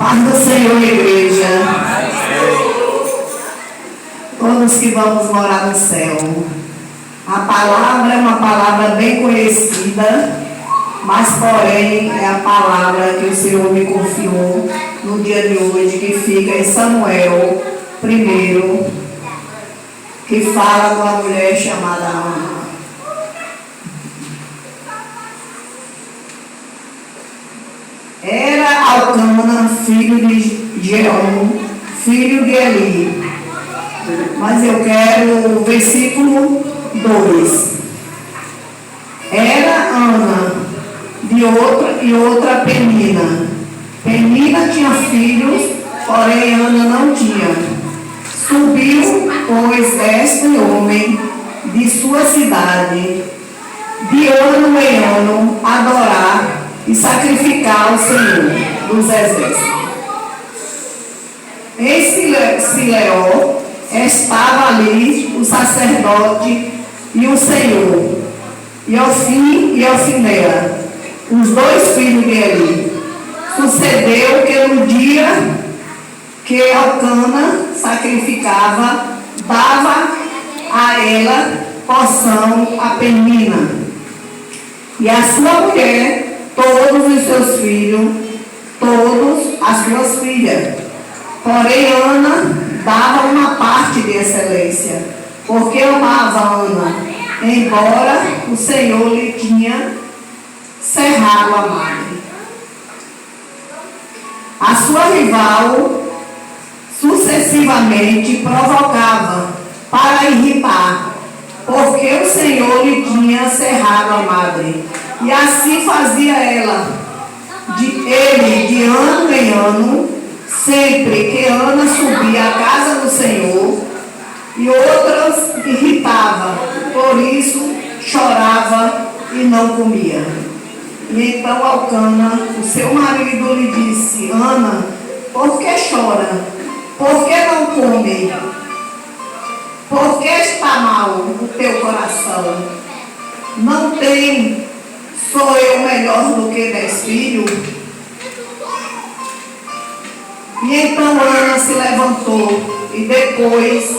Paz do Senhor, igreja. Todos que vamos morar no céu. A palavra é uma palavra bem conhecida, mas porém é a palavra que o Senhor me confiou no dia de hoje, que fica em Samuel 1, que fala de uma mulher chamada Ana. Era Alcana, filho de Jerom, filho de Eli. Mas eu quero o versículo 2. Era Ana, e outra Penina. Penina tinha filhos, porém Ana não tinha. Subiu, pois, este homem de sua cidade, de ano em ano, adorar e sacrificar ao Senhor dos exércitos. Em Sileó estava ali o sacerdote e o Senhor, Iofim e Ofinéia, os dois filhos de Eli. Sucedeu que no dia que Alcana sacrificava, dava a ela porção a Penina, e a sua mulher, todos os seus filhos, todas as suas filhas. Porém, Ana dava uma parte de excelência, porque amava Ana, embora o Senhor lhe tinha cerrado a madre. A sua rival sucessivamente provocava para irritar, porque o Senhor lhe tinha cerrado a madre. E assim fazia ele de ano em ano, sempre que Ana subia à casa do Senhor, e outras irritava, por isso chorava e não comia. E então Alcana, o seu marido, lhe disse: Ana, por que chora? Por que não come? Por que está mal o teu coração? Não tem, sou eu melhor do que 10 filhos? E então Ana se levantou, e depois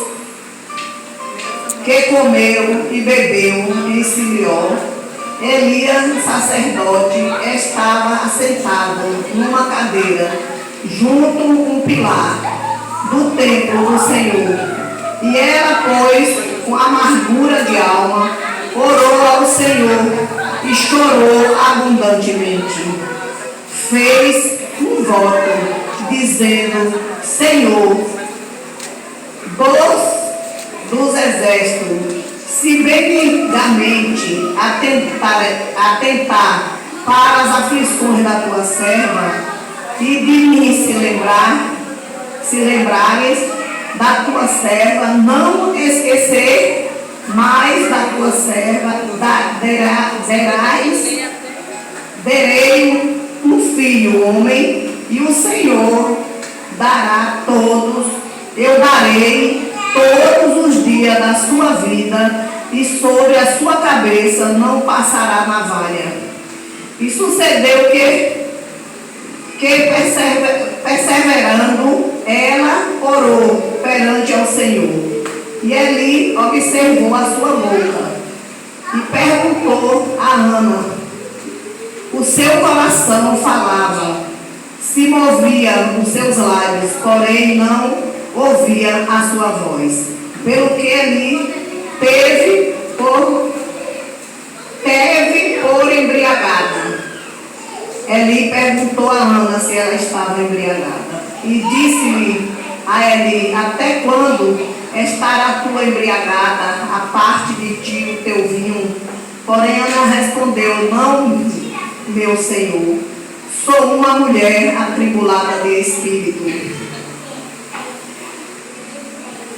que comeu e bebeu em Sileó, Elias, sacerdote, estava assentado numa cadeira, junto com o pilar do templo do Senhor. E ela, pois, com amargura de alma, orou ao Senhor e chorou abundantemente. Fez um voto, dizendo: Senhor, dos exércitos, se benignamente atentar para as aflições da tua serva, e de mim se lembrares da tua serva, não esquecer mais da tua serva, darei um filho, homem, e o Senhor dará eu darei todos os dias da sua vida, e sobre a sua cabeça não passará navalha. E sucedeu que perseverando, ela orou perante ao Senhor. E Eli observou a sua boca e perguntou a Ana. O seu coração falava, se movia os seus lábios, porém não ouvia a sua voz. Pelo que Eli teve por embriagada. Eli perguntou a Ana se ela estava embriagada. E disse-lhe a Eli: até quando estará tu embriagada, a parte de ti o teu vinho? Porém Ana respondeu: não, meu Senhor, sou uma mulher atribulada de espírito.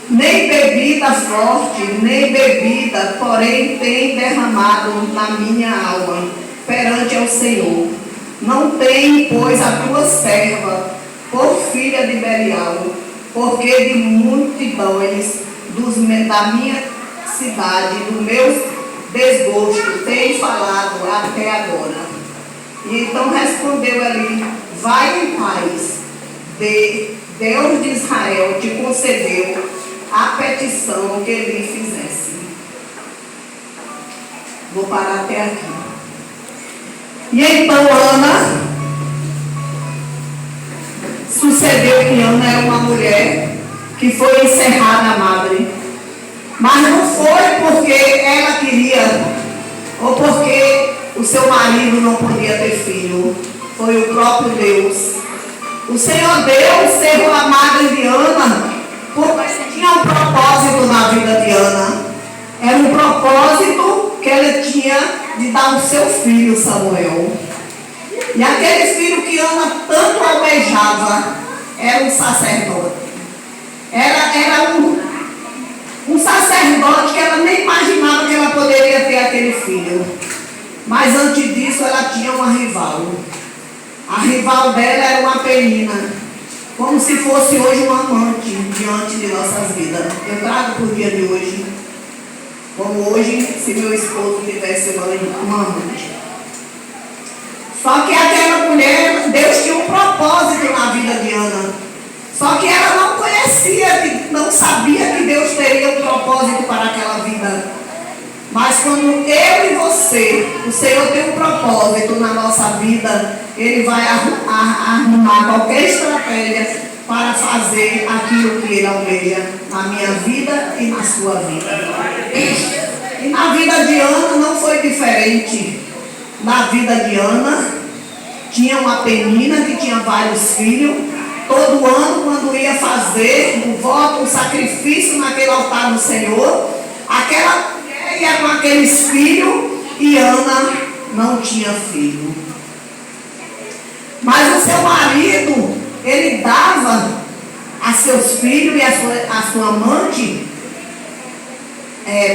Nem bebida forte, nem bebida, porém tem derramado na minha alma perante ao Senhor. Não tem, pois, a tua serva por filha de Belial, porque de multidões da minha cidade, do meu desgosto, tem falado até agora. E então respondeu Eli: vai em paz, Deus de Israel te concedeu a petição que lhe fizesse. Vou parar até aqui. E então Ana, sucedeu que Ana era uma mulher que foi encerrada a madre. Mas não foi porque ela queria ou porque o seu marido não podia ter filho. Foi o próprio Deus. O Senhor Deus cerrou a madre de Ana porque tinha um propósito na vida de Ana. Era um propósito que ela tinha de dar o seu filho Samuel. E aquele filho que Ana tanto almejava era um sacerdote. Era um sacerdote que ela nem imaginava que ela poderia ter aquele filho. Mas antes disso ela tinha uma rival. A rival dela era uma Penina, como se fosse hoje um amante diante de nossas vidas. Eu trago para o dia de hoje, como hoje se meu esposo tivesse uma amante. Só que aquela mulher, Deus tinha um propósito na vida de Ana. Só que ela não conhecia, não sabia que Deus teria um propósito para aquela vida. Mas quando eu e você, o Senhor tem um propósito na nossa vida, Ele vai arrumar qualquer estratégia para fazer aquilo que Ele almeja na minha vida e na sua vida. E na vida de Ana não foi diferente. Na vida de Ana, tinha uma Penina que tinha vários filhos. Todo ano, quando ia fazer o voto, o sacrifício naquele altar do Senhor, aquela mulher ia com aqueles filhos e Ana não tinha filho. Mas o seu marido, ele dava a seus filhos e a sua amante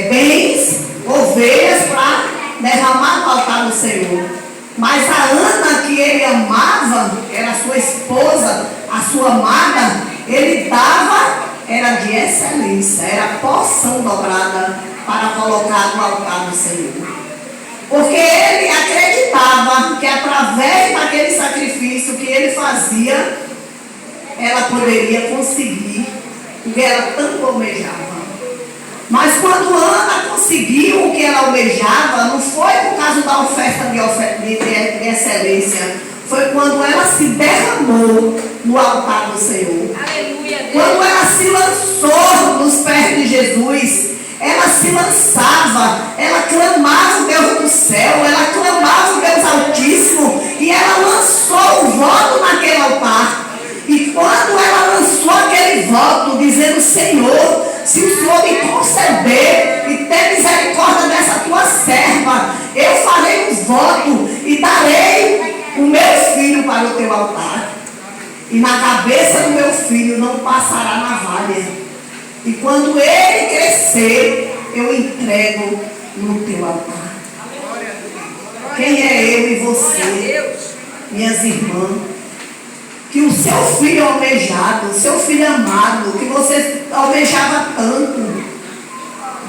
bens, ovelhas para derramar no altar do Senhor. Mas a Ana que ele amava, era a sua esposa, a sua amada, ele dava, era de excelência, era porção dobrada para colocar no altar do Senhor. Porque ele acreditava que através daquele sacrifício que ele fazia, ela poderia conseguir o que ela tanto almejava. Mas quando Ana conseguiu o que ela almejava, não foi por causa da oferta de excelência, foi quando ela se derramou no altar do Senhor. Aleluia, quando ela se lançou nos pés de Jesus, ela se lançava, ela clamava o Deus do céu, ela clamava o Deus Altíssimo, e ela lançou o voto naquele altar. E quando ela lançou aquele voto, dizendo: Senhor, se o Senhor me conceder e ter misericórdia dessa tua serva, eu farei um voto e darei o meu filho para o teu altar. E na cabeça do meu filho não passará navalha. E quando ele crescer, eu entrego no teu altar. Quem é eu e você, minhas irmãs? Que o seu filho almejado, o seu filho amado, que você almejava tanto,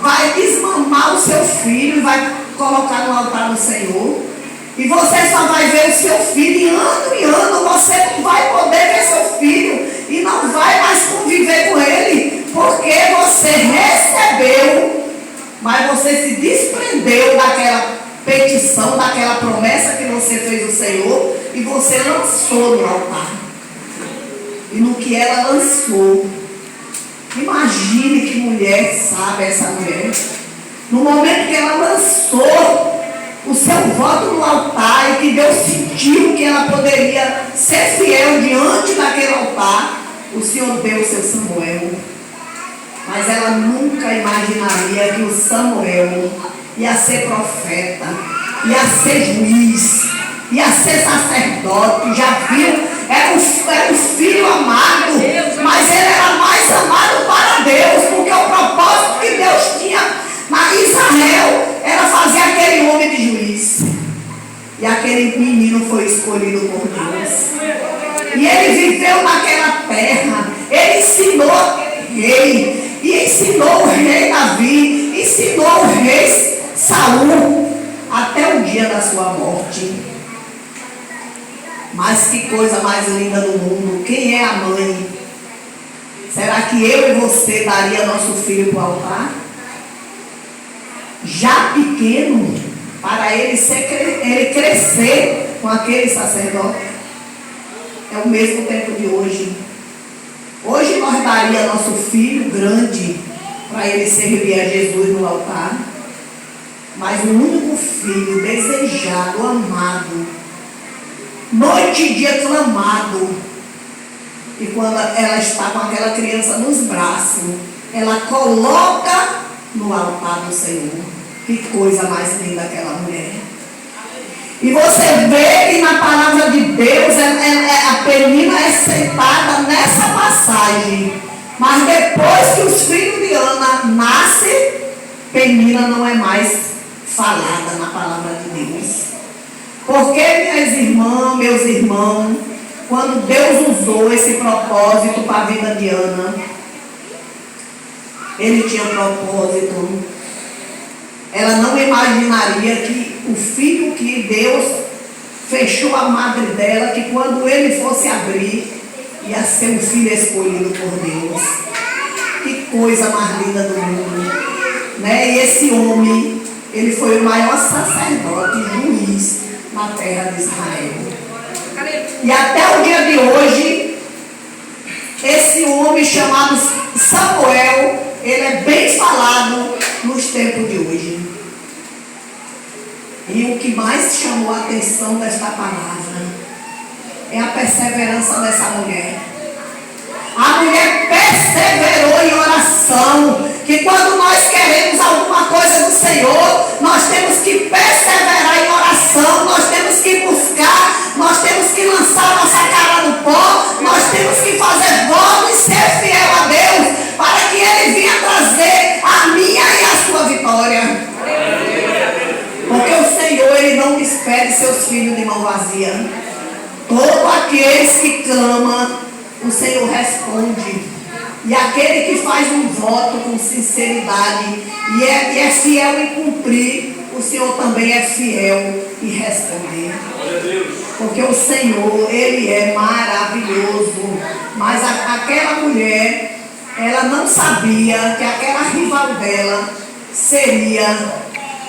vai desmamar o seu filho e vai colocar no altar do Senhor. E você só vai ver o seu filho e ano você não vai poder ver seu filho e não vai mais conviver com ele, porque você recebeu, mas você se desprendeu daquela petição, daquela promessa que você fez ao Senhor e você lançou no altar. E no que ela lançou, imagine que mulher sabe essa mulher. No momento que ela lançou o seu voto no altar e que Deus sentiu que ela poderia ser fiel diante daquele altar, o Senhor deu o seu Samuel. Mas ela nunca imaginaria que o Samuel ia ser profeta, ia ser juiz, ia ser sacerdote. Já viu? Era um filho amado, mas ele era mais amado para Deus, porque o propósito que Deus tinha na Israel era fazer aquele homem de juiz. E aquele menino foi escolhido por Deus. E ele viveu naquela terra, ele ensinou aquele rei, e ensinou o rei Davi, ensinou o rei Saul, até o dia da sua morte. Mas que coisa mais linda no mundo. Quem é a mãe? Será que eu e você daria nosso filho para o altar? Já pequeno, para ele crescer com aquele sacerdote? É o mesmo tempo de hoje. Hoje nós daria nosso filho grande para ele servir a Jesus no altar. Mas o único filho desejado, amado, noite e dia clamado, e quando ela está com aquela criança nos braços, ela coloca no altar do Senhor. Que coisa mais linda aquela mulher. E você vê que na palavra de Deus a Penina é sentada nessa passagem. Mas depois que os filhos de Ana nascem, Penina não é mais falada na palavra de Deus. Porque, minhas irmãs, meus irmãos, quando Deus usou esse propósito para a vida de Ana, ele tinha um propósito. Ela não imaginaria que o filho que Deus fechou a madre dela, que quando ele fosse abrir, ia ser um filho escolhido por Deus. Que coisa mais linda do mundo, né? E esse homem, ele foi o maior sacerdote e juiz na terra de Israel. E até o dia de hoje, esse homem chamado Samuel, ele é bem falado nos tempos de hoje. E o que mais chamou a atenção desta palavra é a perseverança dessa mulher. A mulher perseverou em oração. Que quando nós queremos alguma coisa do Senhor, nós temos que perseverar em oração, nós temos que buscar, nós temos que lançar nossa cara no pó, nós temos que fazer voto e ser fiel a Deus, para que Ele venha trazer a minha e a sua vitória. Porque o Senhor, Ele não despede seus filhos de mão vazia. Todos aqueles que clamam, o Senhor responde. E aquele que faz um voto com sinceridade e é fiel em cumprir, o Senhor também é fiel em responder. Porque o Senhor, Ele é maravilhoso. Mas aquela mulher, ela não sabia que aquela rival dela seria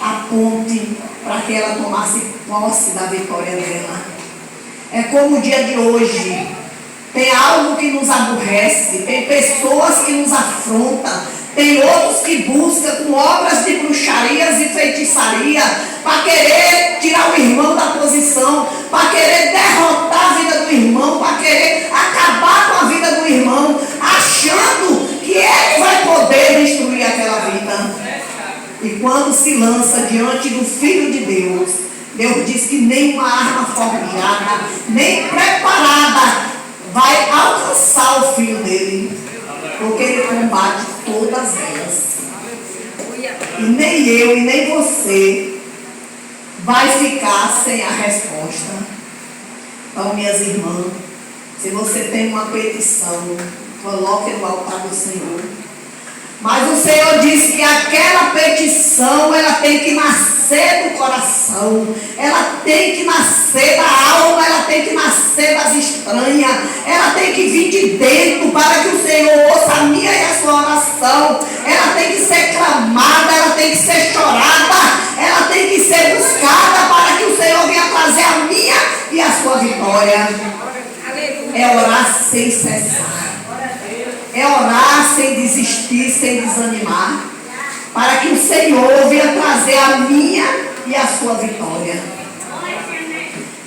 a ponte para que ela tomasse posse da vitória dela. É como o dia de hoje. Tem algo que nos aborrece, tem pessoas que nos afrontam, tem outros que buscam com obras de bruxarias e feitiçaria para querer tirar o irmão da posição, para querer derrotar a vida do irmão, para querer acabar com a vida do irmão, achando que ele vai poder destruir aquela vida. E quando se lança diante do Filho de Deus, Deus diz que nenhuma arma forjada, nem preparada, vai alcançar o filho dele, porque ele combate todas elas. E nem eu e nem você vai ficar sem a resposta. Então, minhas irmãs, se você tem uma petição, coloque no altar do Senhor. Mas o Senhor disse que aquela petição, ela tem que nascer do coração, ela tem que nascer da alma, ela tem que nascer das estranhas, ela tem que vir de dentro para que o Senhor ouça a minha e a sua oração. Ela tem que ser clamada, ela tem que ser chorada, ela tem que ser buscada para que o Senhor venha trazer a minha e a sua vitória. É orar sem cessar. É orar sem desistir, sem desanimar, para que o Senhor venha trazer a minha e a sua vitória.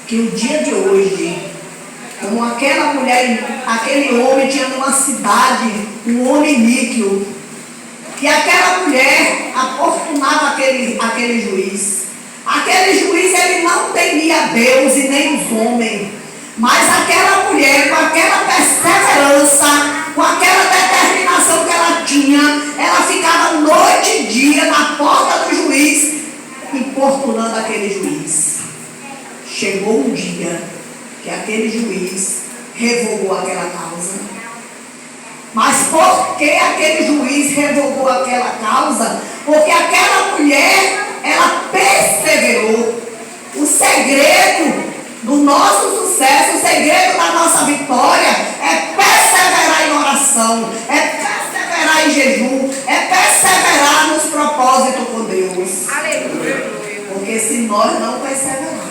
Que o dia de hoje, como aquela mulher, aquele homem tinha numa cidade, um homem níquel, que aquela mulher aportunava aquele juiz. Aquele juiz, ele não temia Deus e nem os homens, mas aquela mulher, com aquela perseverança, com aquela determinação que ela tinha, ela ficava noite e dia na porta do juiz, importunando aquele juiz. Chegou um dia que aquele juiz revogou aquela causa. Mas por que aquele juiz revogou aquela causa? Porque aquela mulher, ela perseverou. O segredo do nosso sucesso sucesso, o segredo da nossa vitória é perseverar em oração, é perseverar em jejum, é perseverar nos propósitos com Deus. Aleluia. Porque se nós não perseverar,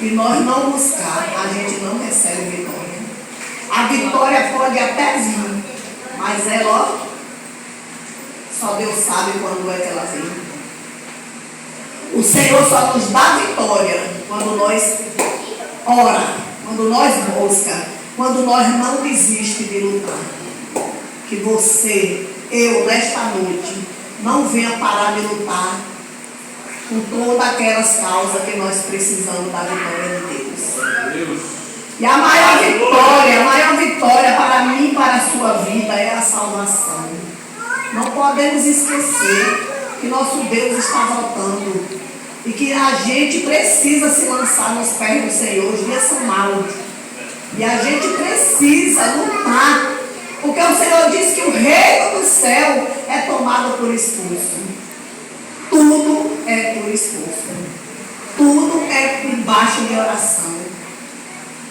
se nós não buscar, a gente não recebe vitória. A vitória pode até vir, mas ela, só Deus sabe quando é que ela vem. O Senhor só nos dá vitória quando nós ora, quando nós busca, quando nós não desistimos de lutar. Que você, eu, nesta noite, não venha parar de lutar com todas aquelas causas que nós precisamos da vitória de Deus. E a maior vitória para mim e para a sua vida é a salvação. Não podemos esquecer que nosso Deus está voltando e que a gente precisa se lançar nos pés do Senhor. Os dias são maus e a gente precisa lutar, porque o Senhor diz que o reino do céu é tomado por expulso. Tudo é por expulso, tudo é debaixo de oração,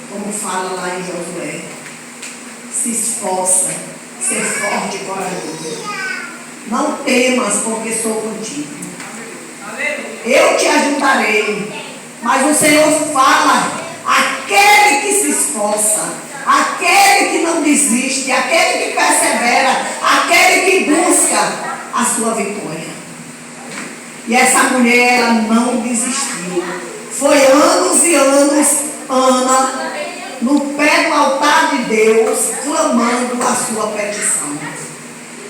como fala lá em Josué. Se esforça, ser forte e corajoso. Não temas, porque sou contigo. Eu te ajudarei. Mas o Senhor fala: aquele que se esforça, aquele que não desiste, aquele que persevera, aquele que busca a sua vitória. E essa mulher, ela não desistiu. Foi anos e anos, Ana, no pé do altar de Deus, clamando a sua petição,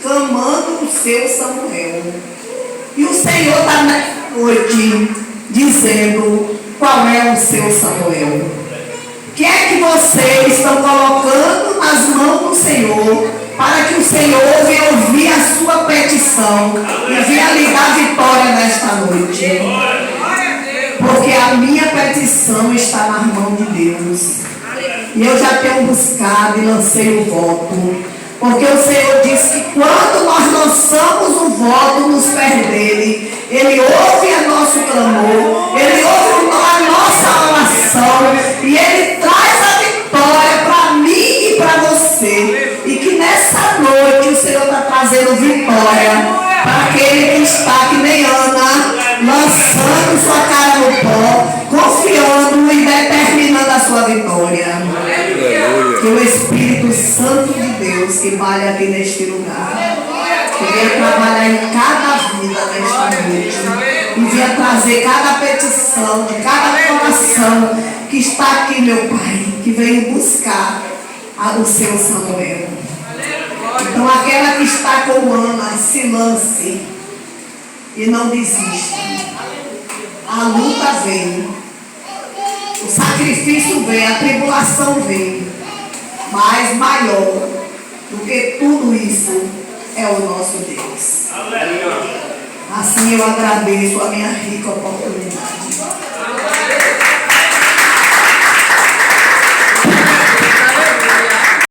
clamando o seu Samuel. E o Senhor está na noite dizendo: qual é o seu Samuel? O que é que vocês estão colocando nas mãos do Senhor, para que o Senhor venha ouvir a sua petição e venha lhe dar vitória nesta noite? Porque a minha petição está nas mãos de Deus. E eu já tenho buscado e lancei o voto. Porque o Senhor disse que quando nós lançamos o voto nos pés dele, ele ouve a nosso clamor, ele ouve a nossa oração e ele traz a vitória para mim e para você. E que nessa noite o Senhor está trazendo vitória para aquele que está que nem Ana, lançando sua cara no pó, confiando e determinando a sua vitória. Que o Espírito Santo de Deus que vai aqui neste lugar, que venha trabalhar em cada vida nesta noite e venha trazer cada petição de cada coração que está aqui, meu Pai, que veio buscar o seu Samuel. Então aquela que está com Ana, se lance e não desista. A luta vem, o sacrifício vem, a tribulação vem, mas maior do que tudo isso é o nosso Deus. Assim eu agradeço a minha rica oportunidade.